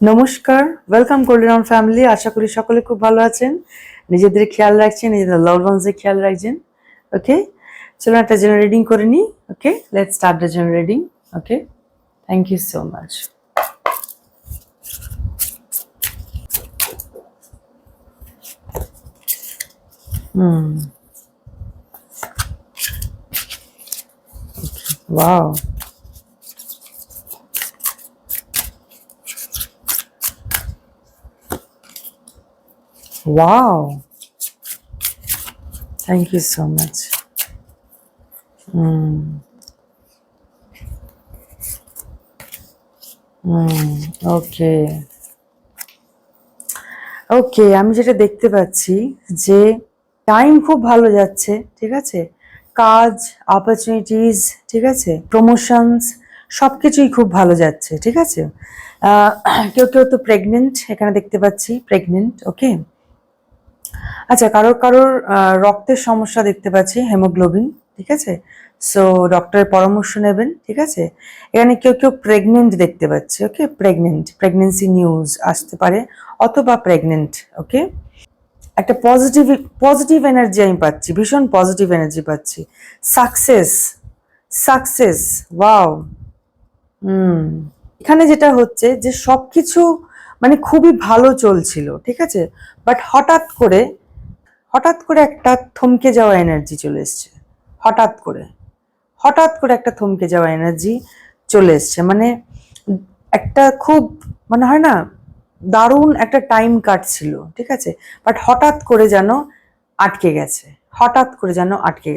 নমস্কার, welcome golden family. আশা করি সকলে খুব ভালো আছেন, নিজেদের খেয়াল রাখছেন, নিজেদের লাভ ওয়ান্সের খেয়াল রাখছেন। ওকে, চলুন একটা জেনারেল রিডিং করে নিই। Okay, let's start the general reading. Okay, thank you so much. Wow, wow, thank you so much. Okay okay, আমি যেটা দেখতে পাচ্ছি যে টাইম খুব ভালো যাচ্ছে, ঠিক আছে, কাজ, অপরচুনিটিস, ঠিক আছে, প্রমোশনস, সব কিছুই খুব ভালো যাচ্ছে, ঠিক আছে। কেউ কেউ তো প্রেগনেন্ট এখানে দেখতে পাচ্ছি, প্রেগনেন্ট। ওকে, আচ্ছা, কারোর কারোর রক্তের সমস্যা দেখতে পাচ্ছি, হেমোগ্লোবিন, ঠিক আছে। সো ডক্টরের পরামর্শ নেবেন, ঠিক আছে। এখানে কেউ কেউ প্রেগনেন্ট দেখতে পাচ্ছি। ওকে, প্রেগনেন্সি নিউজ আসতে পারে, অথবা প্রেগনেন্ট। ওকে, একটা পজিটিভ এনার্জি আমি পাচ্ছি, ভীষণ পজিটিভ এনার্জি পাচ্ছি। Success, success, wow. এখানে যেটা হচ্ছে যে সবকিছু মানে খুবই ভালো চলছিল, ঠিক আছে, বাট হঠাৎ করে একটা থমকে যাওয়া এনার্জি চলে এসছে। হঠাৎ করে একটা থমকে যাওয়া এনার্জি চলে এসছে। মানে একটা খুব, মানে হয় না, দারুণ একটা টাইম কাটছিল, ঠিক আছে, বাট হঠাৎ করে যেন আটকে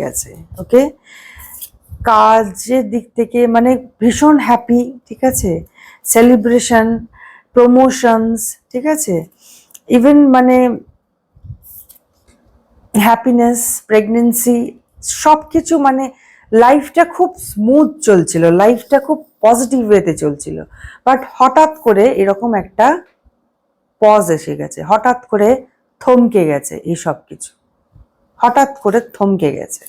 গেছে। ওকে, কাজের দিক থেকে মানে ভীষণ হ্যাপি, ঠিক আছে, সেলিব্রেশন, প্রমোশনস, ঠিক আছে, ইভেন মানে হ্যাপিনেস, প্রেগনেন্সি, সব কিছু মানে লাইফটা খুব স্মুথ চলছিল, লাইফটা খুব পজিটিভ ওয়েতে চলছিল, বাট হঠাৎ করে এরকম একটা পজ এসে গেছে, হঠাৎ করে থমকে গেছে, এই সব কিছু হঠাৎ করে থমকে গেছে।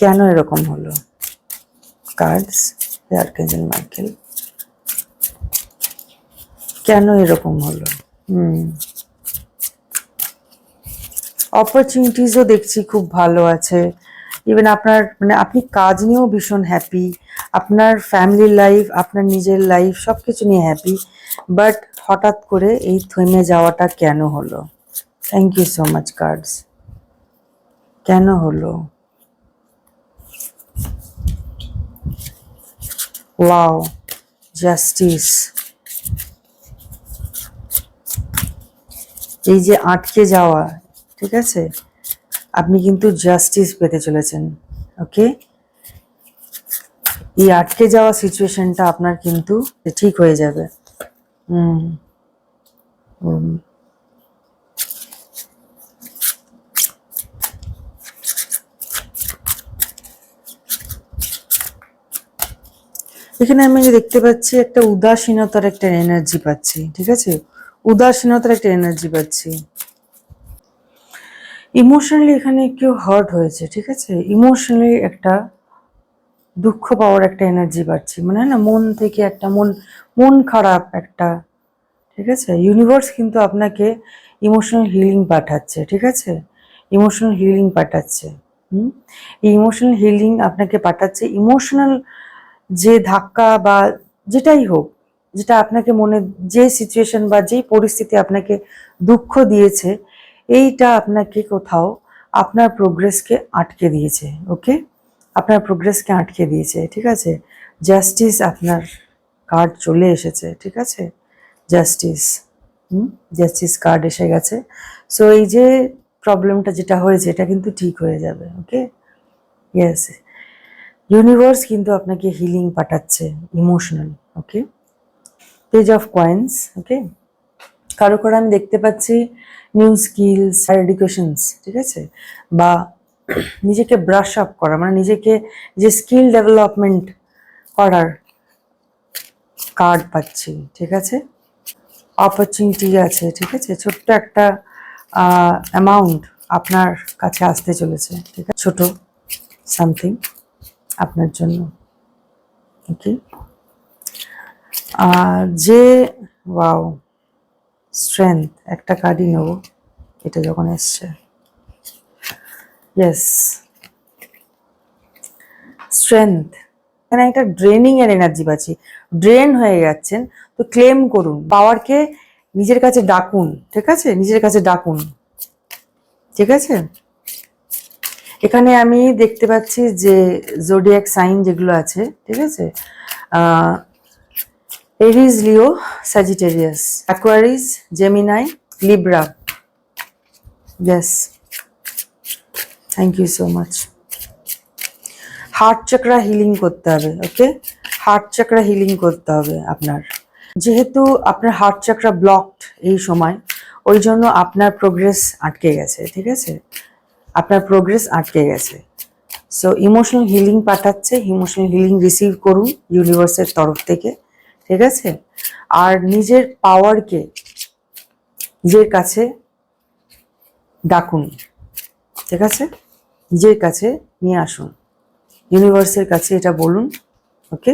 কেন এরকম হলো? কার্ডস, আর্কাঞ্জেল মাইকেল, কেন এরকম হলো? অপরচুনিটিসও দেখছি খুব ভালো আছে, ইভেন আপনার মানে আপনি কাজ নিয়েও ভীষণ হ্যাপি, আপনার ফ্যামিলি লাইফ, আপনার নিজের লাইফ, সব কিছু নিয়ে হ্যাপি, বাট হঠাৎ করে এই থেমে যাওয়াটা কেন হলো? Thank you so much cards. কেন হলো? Wow, justice. এই যে আটকে যাওয়া, ঠিক আছে, আপনি কিন্তু জাস্টিস পেতে চলেছেন। ওকে, এই আটকে যাওয়া সিচুয়েশনটা আপনার কিন্তু ঠিক হয়ে যাবে। এখানে আমি দেখতে পাচ্ছি একটা উদাসীনতার একটা এনার্জি পাচ্ছি, ঠিক আছে, উদাসীনতার একটা এনার্জি পাচ্ছি। ইমোশনালি এখানে কেউ হার্ট হয়েছে, ঠিক আছে, ইমোশনালি একটা দুঃখ পাওয়ার একটা এনার্জি পাচ্ছি, মানে না, মন থেকে একটা মন খারাপ একটা, ঠিক আছে। ইউনিভার্স কিন্তু আপনাকে ইমোশনাল হিলিং পাঠাচ্ছে, ঠিক আছে, ইমোশনাল হিলিং পাঠাচ্ছে। এই ইমোশনাল হিলিং আপনাকে পাঠাচ্ছে। ইমোশনাল যে ধাক্কা বা যেটাই হোক, যেটা আপনাকে মনে, যে সিচুয়েশন বা যেই পরিস্থিতি আপনাকে দুঃখ দিয়েছে, এইটা আপনাকে কোথাও আপনার প্রোগ্রেসকে আটকে দিয়েছে। ওকে, আপনার প্রোগ্রেসকে আটকে দিয়েছে, ঠিক আছে। জাস্টিস, আপনার কার্ড চলে এসেছে, ঠিক আছে, জাস্টিস। জাস্টিস কার্ড এসে গেছে। সো এই যে প্রবলেমটা যেটা হয়েছে, এটা কিন্তু ঠিক হয়ে যাবে। ওকে, ইয়েস, ইউনিভার্স কিন্তু আপনাকে হিলিং পাঠাচ্ছে emotional. Okay, page of coins. Okay, কারো কারো আমি দেখতে পাচ্ছি নিউ স্কিলস আর এডুকেশনস, ঠিক আছে, বা নিজেকে ব্রাশ আপ করা, মানে নিজেকে যে স্কিল ডেভেলপমেন্ট করার কার্ড পাচ্ছি, ঠিক আছে। অপরচুনিটি আছে, ঠিক আছে, ছোট্ট একটা অ্যামাউন্ট আপনার কাছে আসতে চলেছে, ঠিক আছে, ছোট সামথিং আপনার জন্য। ওকে, যে ওয়াও স্ট্রেংথ একটা কার্ডই নেব এটা যখন এসছে। Yes, strength. এখানে একটা ড্রেনিং এর এনার্জি পাচ্ছি, ড্রেন হয়ে যাচ্ছেন, তো ক্লেম করুন, পাওয়ারকে নিজের কাছে ডাকুন, ঠিক আছে, নিজের কাছে ডাকুন, ঠিক আছে। এখানে আমি দেখতে পাচ্ছি যে জোডিয়াক সাইন যেগুলো আছে, ঠিক আছে, Aries, Leo, Sagittarius, Aquarius, Gemini, Libra. Yes, thank you so much. Heart চাকরা healing করতে হবে, ওকে, হার্ট চাকরা হিলিং করতে হবে আপনার, যেহেতু আপনার হার্ট চাকরা ব্লকড এই সময়, ওই জন্য আপনার প্রোগ্রেস আটকে গেছে, ঠিক আছে, আপনার প্রোগ্রেস আটকে গেছে। সো ইমোশনাল হিলিং পাঠাচ্ছে, ইমোশনাল হিলিং রিসিভ করুন ইউনিভার্সের তরফ থেকে, ঠিক আছে। আর নিজের পাওয়ারকে নিজের কাছে ডাকুন, ঠিক আছে, নিজের কাছে নিয়ে আসুন, ইউনিভার্সের কাছে এটা বলুন, ওকে।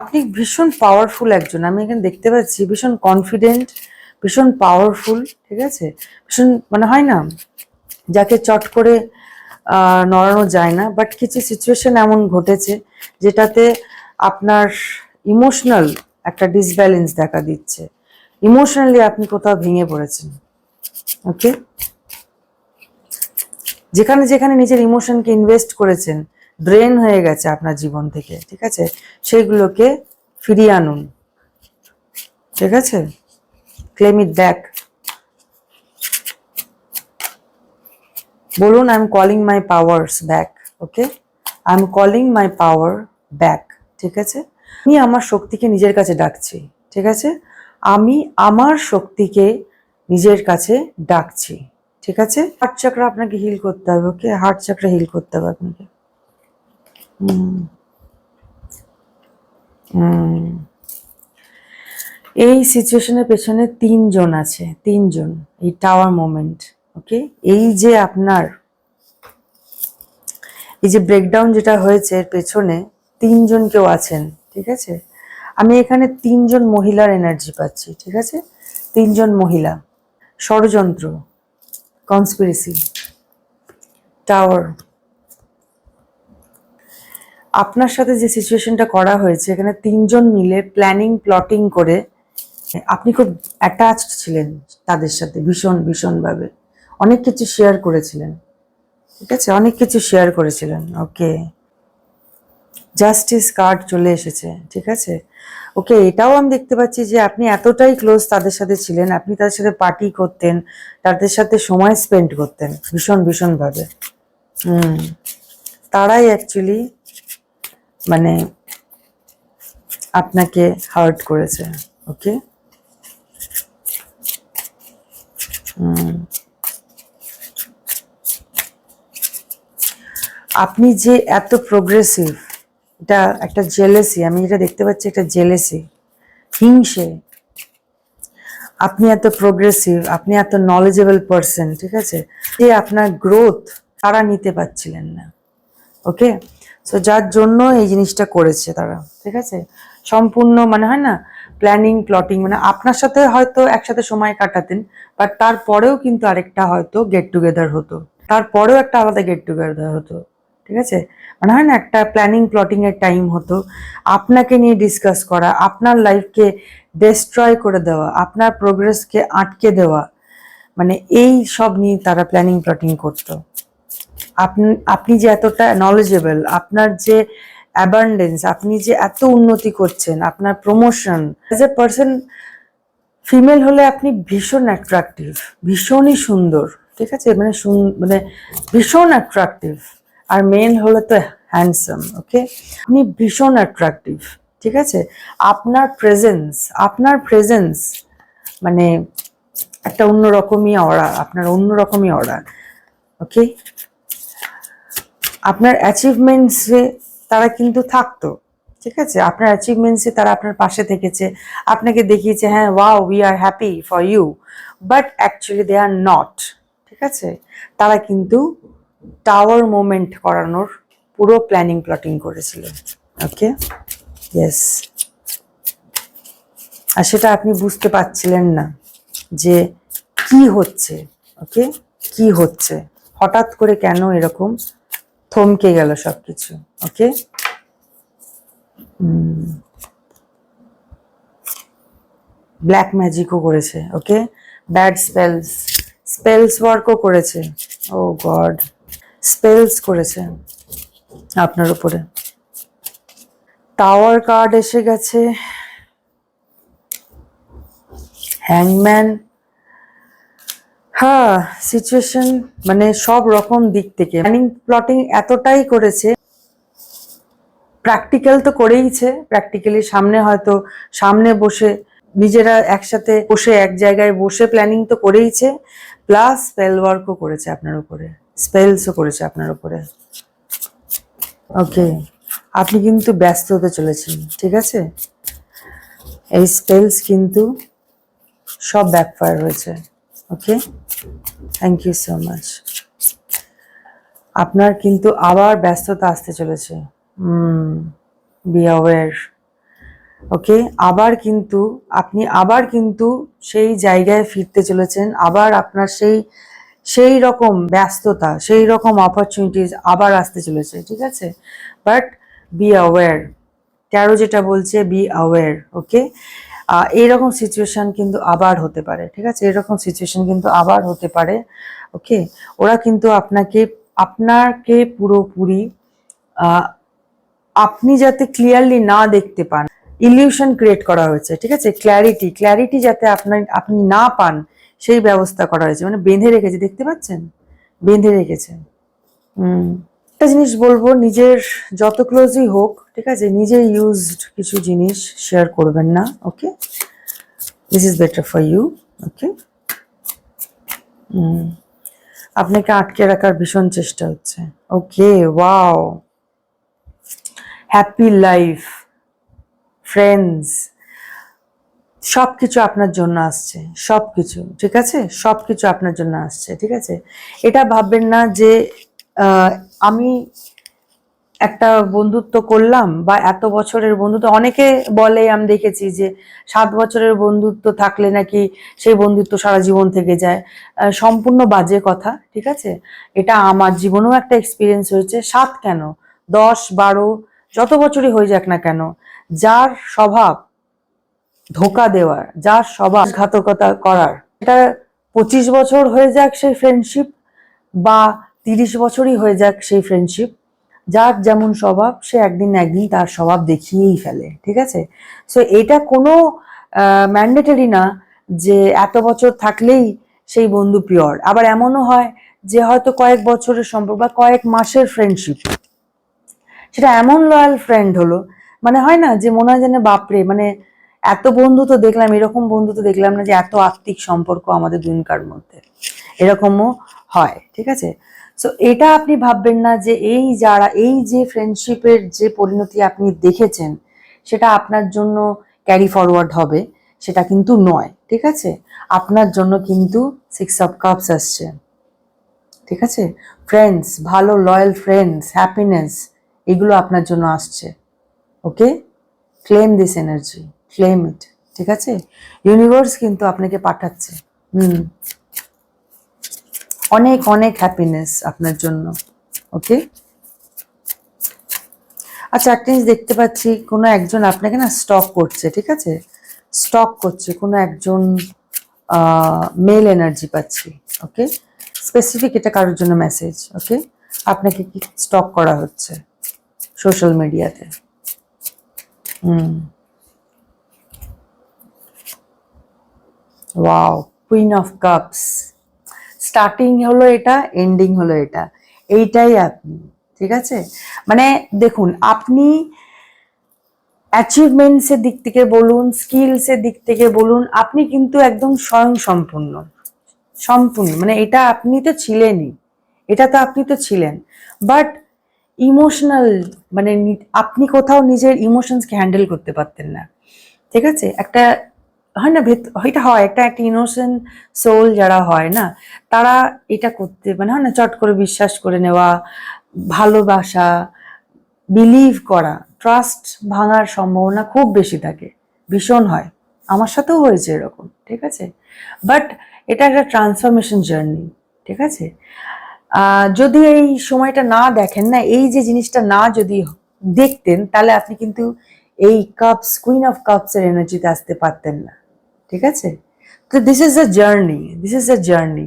আপনি ভীষণ পাওয়ারফুল একজন, আমি এখানে দেখতে পাচ্ছি, ভীষণ কনফিডেন্ট, ভীষণ পাওয়ারফুল, ঠিক আছে, ভীষণ মানে হয় না যাকে চট করে নড়ানো যায় না, বাট কিছু সিচুয়েশন এমন ঘটেছে যেটাতে আপনার ইমোশনাল একটা ডিসব্যালেন্স দেখা দিচ্ছে, ইমোশনালি আপনি কোথাও ভেঙে পড়েছেন, ওকে। যেখানে যেখানে নিজের ইমোশনকে ইনভেস্ট করেছেন, ড্রেন হয়ে গেছে আপনার জীবন থেকে, ঠিক আছে, সেইগুলোকে ফিরিয়ে আনুন, ঠিক আছে, ক্লেম ইট ব্যাক। বলুন, I am calling my powers back, okay, I am calling my power back, ঠিক আছে। আমি আমার শক্তিকে নিজের কাছে ডাকছি, ঠিক আছে, আমি আমার শক্তিকে নিজের কাছে ডাকছি, ঠিক আছে। হার্ট চাকরা আপনাকে হিল করতে হবে, ওকে, হার্ট চাকরা হিল করতে হবে আপনাকে। এই সিচুয়েশনের পেছনে তিনজন আছে, তিনজন, এই টাওয়ার মোমেন্ট, ওকে। এই যে আপনার এই যে ব্রেকডাউন যেটা হয়েছে এর পেছনে তিনজন কেউ আছেন, ঠিক আছে। আমি এখানে তিনজন মহিলার এনার্জি পাচ্ছি, ঠিক আছে, তিনজন মহিলা, ষড়যন্ত্র, কনস্পিরেসি, টাওয়ার। আপনার সাথে যে সিচুয়েশনটা করা হয়েছে, এখানে তিনজন মিলে প্ল্যানিং প্লটিং করে আপনি খুব অ্যাটাচড ছিলেন তাদের সাথে, ভীষণ ভীষণভাবে অনেক কিছু শেয়ার করেছিলেন, ঠিক আছে, অনেক কিছু শেয়ার করেছিলেন, ওকে। জাস্টিস কার্ড চলে এসেছে, ঠিক আছে, ওকে। এটাও আমি দেখতে পাচ্ছি যে আপনি এতটাই ক্লোজ তাদের সাথে ছিলেন, আপনি তাদের সাথে পার্টি করতেন, তাদের সাথে সময় স্পেন্ড করতেন ভীষণ ভীষণভাবে। তারাই অ্যাকচুয়ালি মানে আপনাকে হার্ট করেছে, ওকে। আপনি যে এত প্রোগ্রেসিভ, এটা একটা জেলেসি, আমি এটা দেখতে পাচ্ছি, একটা জেলেসি, হিংসে। আপনি এত প্রোগ্রেসিভ, আপনি এত নলেজেবল পারসন, ঠিক আছে, যে আপনার গ্রোথ তারা নিতে পারছিলেন না, ওকে। সো যার জন্য এই জিনিসটা করেছে তারা, ঠিক আছে, সম্পূর্ণ মানে হয় না প্ল্যানিং প্লটিং, মানে আপনার সাথে হয়তো একসাথে সময় কাটাতেন, বাট তারপরেও কিন্তু আরেকটা হয়তো গেট টুগেদার হতো, তারপরেও একটা আলাদা গেট টুগেদার হতো, ঠিক আছে, মানে হয় না একটা প্ল্যানিং প্লটিং এর টাইম হতো, আপনাকে নিয়ে ডিসকাস করা, আপনার লাইফকে ডেস্ট্রয় করে দেওয়া, আপনার প্রোগ্রেসকে আটকে দেওয়া, মানে এই সব নিয়ে তারা প্ল্যানিং প্লটিং করতো। আপনি আপনি যে এতটা নলেজেবল, আপনার যে অ্যাবান্ডেন্স, আপনি যে এত উন্নতি করছেন, আপনার promotion as a person, female হলে আপনি ভীষণ অ্যাট্রাকটিভ, ভীষণই সুন্দর, ঠিক আছে, মানে মানে ভীষণ অ্যাট্রাকটিভ, আর মেল হলে তো হ্যান্ডসাম, ওকে। আপনি ভীষণ অ্যাট্রাকটিভ, ঠিক আছে, আপনার প্রেজেন্স মানে একটা অন্যরকমই অরা, আপনার অন্যরকমই অরা, ওকে। আপনার অ্যাচিভমেন্টসে তারা কিন্তু থাকতো, ঠিক আছে, আপনার অ্যাচিভমেন্টসে তারা আপনার পাশে থেকেছে, আপনাকে দেখিয়েছে, হ্যাঁ wow we are happy for you, but actually they are not, ঠিক আছে। তারা কিন্তু টাওয়ার মোমেন্ট করানোর পুরো প্ল্যানিং প্লটিং করেছিল, ওকে। ইয়েস, আর সেটা আপনি বুঝতে পারছিলেন না যে কি হচ্ছে। ওকে, কি হচ্ছে, হঠাৎ করে কেন এরকম থমকে গেল সবকিছু। ওকে, ব্ল্যাক ম্যাজিকও করেছে। ওকে, ব্যাড স্পেলস ওয়ার্কও করেছে। ও গড, স্পেলস করেছে আপনার উপরে। টাওয়ার কার্ড এসে গেছে, হ্যাংম্যান। হ্যাঁ, সিচুয়েশন মানে সব রকম দিক থেকে প্ল্যানিং প্লটিং এতটাই করেছে। প্র্যাকটিক্যাল তো করেইছে, প্র্যাকটিক্যালি সামনে হয়তো সামনে বসে নিজেরা একসাথে বসে এক জায়গায় বসে প্ল্যানিং তো করেইছে, প্লাস স্পেল ওয়ার্কও করেছে আপনার উপরে, স্পেলসও করেছে আপনার উপরে। ওকে, আপনি কিন্তু ব্যস্ত হতে চলেছেন, ঠিক আছে? এই স্পেলস কিন্তু সব ব্যাকফায়ার হয়েছে। ওকে, থ্যাংক ইউ সো মাচ। আপনার কিন্তু আবার ব্যস্ততা আসতে চলেছে। Be aware. ওকে, আবার কিন্তু সেই জায়গায় ফিরতে চলেছেন, আবার আপনার সেই রকম ব্যস্ততা, সেই রকম অপরচুনিটিস আবার আসতে চলেছে, ঠিক আছে? বাট বি অ্যাওয়্যার, ট্যারো যেটা বলছে বি অ্যাওয়্যার। ওকে, এইরকম সিচুয়েশন কিন্তু আবার হতে পারে, ঠিক আছে? এরকম সিচুয়েশন কিন্তু আবার হতে পারে। ওকে, ওরা কিন্তু আপনাকে পুরোপুরি আপনি যাতে ক্লিয়ারলি না দেখতে পান, ইলিউশন ক্রিয়েট করা হয়েছে, ঠিক আছে? ক্ল্যারিটি যাতে আপনি না পান সেই ব্যবস্থা করা হয়েছে, মানে বেঁধে রেখেছে, দেখতে পাচ্ছেন? বেঁধে রেখেছে। একটা জিনিস বলবো, নিজের যত ক্লোজই হোক, ঠিক আছে, নিজে ইউজড কিছু জিনিস শেয়ার করবেন না। Okay, this is better for you. Okay, আপনাকে আটকে রাখার ভীষণ চেষ্টা হচ্ছে। Okay, wow, happy life, friends, সবকিছু আপনার জন্য আসছে, সবকিছু, ঠিক আছে? সবকিছু আপনার জন্য আসছে, ঠিক আছে? এটা ভাববেন না যে আমি একটা বন্ধুত্ব করলাম বা এত বছরের বন্ধুত্ব, অনেকে বলে, আমি দেখেছি যে 7 বছরের বন্ধুত্ব থাকলে নাকি সেই বন্ধুত্ব সারা জীবন থেকে যায়। সম্পূর্ণ বাজে কথা, ঠিক আছে? এটা আমার জীবনেও একটা এক্সপিরিয়েন্স হয়েছে। 7 কেন, 10, 12, যত বছরই হয়ে যাক না কেন, যার স্বভাব ধোকা দেওয়ার, যার স্বভাব ঘাতকতা করার, এটা 25 বছর হয়ে যাক সেই ফ্রেন্ডশিপ বা 30 বছরই হয়ে যাক সেই ফ্রেন্ডশিপ, যার যেমন স্বভাব সে একদিন না একদিন তার স্বভাব দেখিয়েই ফেলে, ঠিক আছে? সো এটা কোনো ম্যান্ডেটরি না যে এত বছর থাকলেই সেই বন্ধু পিওর। আবার এমনও হয় যে হয়তো কয়েক বছরের সম্পর্ক বা কয়েক মাসের ফ্রেন্ডশিপ, সেটা এমন লয়াল ফ্রেন্ড হলো, মানে হয় না যে মনে হয় যেন বাপরে, মানে এত বন্ধু তো দেখলাম, এরকম বন্ধু তো দেখলাম না যে এত আত্মিক সম্পর্ক আমাদের দুজনকার মধ্যে, এরকমও হয়, ঠিক আছে? সো এটা আপনি ভাববেন না যে এই যে ফ্রেন্ডশিপের যে পরিণতি আপনি দেখেছেন সেটা আপনার জন্য ক্যারি ফরওয়ার্ড হবে, সেটা কিন্তু নয়, ঠিক আছে? আপনার জন্য কিন্তু 6 অফ কাপস আসছে, ঠিক আছে? ফ্রেন্ডস, ভালো লয়াল ফ্রেন্ডস, হ্যাপিনেস, এগুলো আপনার জন্য আসছে। Okay, claim this energy, claim it, ঠিক আছে? ইউনিভার্স কিন্তু আপনাকে পাঠাচ্ছে অনেক অনেক হ্যাপিনেস আপনার জন্য। ওকে, আচ্ছা, একটা জিনিস দেখতে পাচ্ছি, কোনো একজন আপনাকে না স্টক করছে, ঠিক আছে? স্টক করছে কোনো একজন, মেল এনার্জি পাচ্ছি। ওকে, স্পেসিফিক এটা কারোর জন্য মেসেজ। ওকে, আপনাকে কি স্টক করা হচ্ছে সোশ্যাল মিডিয়াতে। Wow, queen of cups, starting হলো এটা, এন্ডিং হলো এটা, এইটাই আপনি, ঠিক আছে? মানে দেখুন, আপনি অ্যাচিভমেন্টসের দিক থেকে বলুন, স্কিলসের দিক থেকে বলুন, আপনি কিন্তু একদম স্বয়ংসম্পূর্ণ, সম্পূর্ণ, মানে এটা আপনি তো ছিলেনই, এটা তো আপনি তো ছিলেন। বাট ইমোশনাল, মানে আপনি কোথাও নিজের ইমোশনসকে হ্যান্ডেল করতে পারতেন না, ঠিক আছে? একটা হয় না, এটা হয়, একটা ইনোসেন্ট সোল যারা হয় না, তারা এটা করতে, মানে হয় না, চট করে বিশ্বাস করে নেওয়া, ভালোবাসা, বিলিভ করা, ট্রাস্ট ভাঙার সম্ভাবনা খুব বেশি থাকে, ভীষণ হয়, আমার সাথেও হয়েছে এরকম, ঠিক আছে? বাট এটা একটা ট্রান্সফরমেশন জার্নি, ঠিক আছে? যদি এই সময়টা না দেখেন না, এই যে জিনিসটা না যদি দেখতেন, তাহলে আপনি কিন্তু এই কাপস, কুইন অফ কাপস এর এনার্জিতে আসতে পারতেন না, ঠিক আছে? তো this is a journey, this is a journey,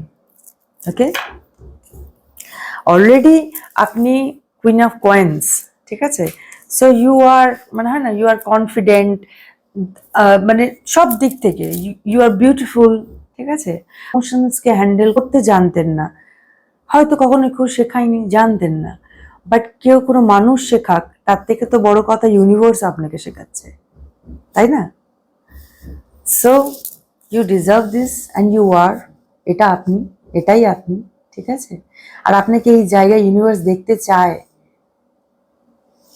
okay? Already আপনি কুইন অফ কয়েন্স, ঠিক আছে? সো ইউ আর, মানে হয় না, ইউ আর কনফিডেন্ট, মানে সব দিক থেকে ইউ আর বিউটিফুল, ঠিক আছে? ইমোশনসকে হ্যান্ডেল করতে জানতেন না, হয়তো কখনো কেউ শেখায়নি, জানতেন না, বাট কেউ কোনো মানুষ শেখাক, তার থেকে তো বড় কথা ইউনিভার্স আপনাকে শেখাচ্ছে, তাই না? So you deserve this and you are, এটা আপনি, এটাই আপনি, ঠিক আছে? আর আপনাকে এই জায়গায় ইউনিভার্স দেখতে চায়,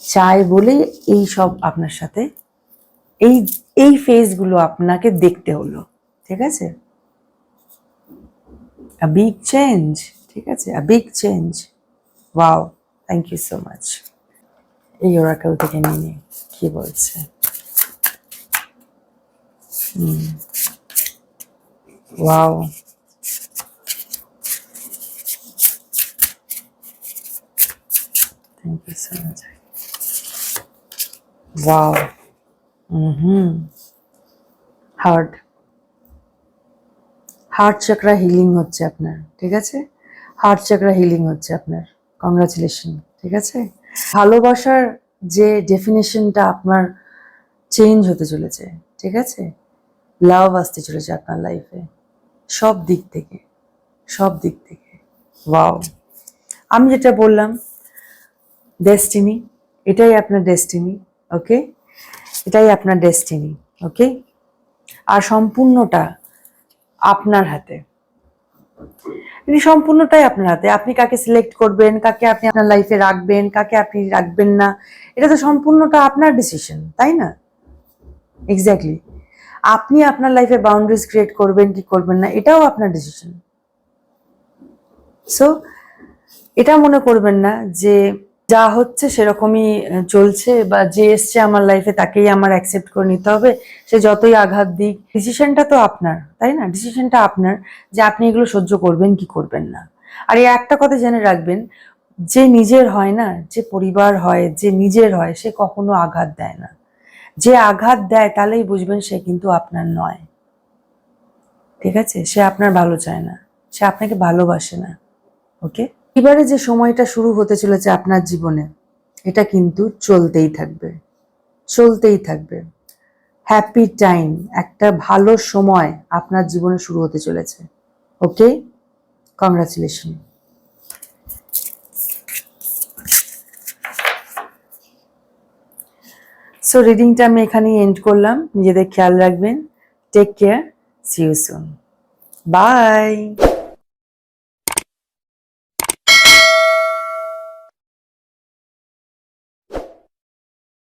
চায় বলেই এই সব আপনার সাথে, এই এই ফেজগুলো আপনাকে দেখতে হলো, ঠিক আছে? আ বিগ চেঞ্জ, ঠিক আছে? A big change. Wow, thank you so much. এই ওরাকেল থেকে নিয়ে কি বলছে? Wow, thank you so much. Wow, heart, heart চাকরা healing হচ্ছে আপনার, ঠিক আছে? হার্ট চাকরা হিলিং হচ্ছে আপনার, কংগ্রাচুলেশন, ঠিক আছে? ভালোবাসার যে ডেফিনেশনটা আপনার চেঞ্জ হতে চলেছে, ঠিক আছে? লাভ আসতে চলেছে আপনার লাইফে, সব দিক থেকে, সব দিক থেকে। ওয়াও, আমি যেটা বললাম, ডেস্টিনি, এটাই আপনার ডেস্টিনি, ওকে? এটাই আপনার ডেস্টিনি, ওকে? আর সম্পূর্ণটা আপনার হাতে, সম্পূর্ণটাই আপনার হাতে। আপনি কাকে সিলেক্ট করবেন, কাকে আপনি আপনার লাইফে রাখবেন, কাকে আপনি রাখবেন না, এটা তো সম্পূর্ণটা আপনার ডিসিশন, তাই না? এক্স্যাক্টলি। আপনি আপনার লাইফে বাউন্ডারিজ ক্রিয়েট করবেন কি করবেন না, এটাও আপনার ডিসিশন। সো এটা মনে করবেন না যে যা হচ্ছে সেরকমই চলছে, বা যে এসছে আমার লাইফে তাকেই আমার অ্যাকসেপ্ট করে নিতে হবে, সে যতই আঘাত দিক। ডিসিশনটা তো আপনার, তাই না? ডিসিশনটা আপনার যে আপনি এগুলো সহ্য করবেন কি করবেন না। আর এই একটা কথা জেনে রাখবেন, যে নিজের হয় না, যে পরিবার হয়, যে নিজের হয়, সে কখনো আঘাত দেয় না। যে আঘাত দেয় তাহলেই বুঝবেন সে কিন্তু আপনার নয়, ঠিক আছে? সে আপনার ভালো চায় না, সে আপনাকে ভালোবাসে না, ওকে? এবারে যে সময়টা শুরু হতে চলেছে আপনার জীবনে, এটা কিন্তু চলতেই থাকবে, চলতেই থাকবে। হ্যাপি টাইম, একটা ভালো সময় আপনার জীবনে শুরু হতে চলেছে, ওকে? কংগ্রাচুলেশন। সো রিডিংটা আমি এখানেই এন্ড করলাম। নিজেদের খেয়াল রাখবেন, take care, see you soon, by.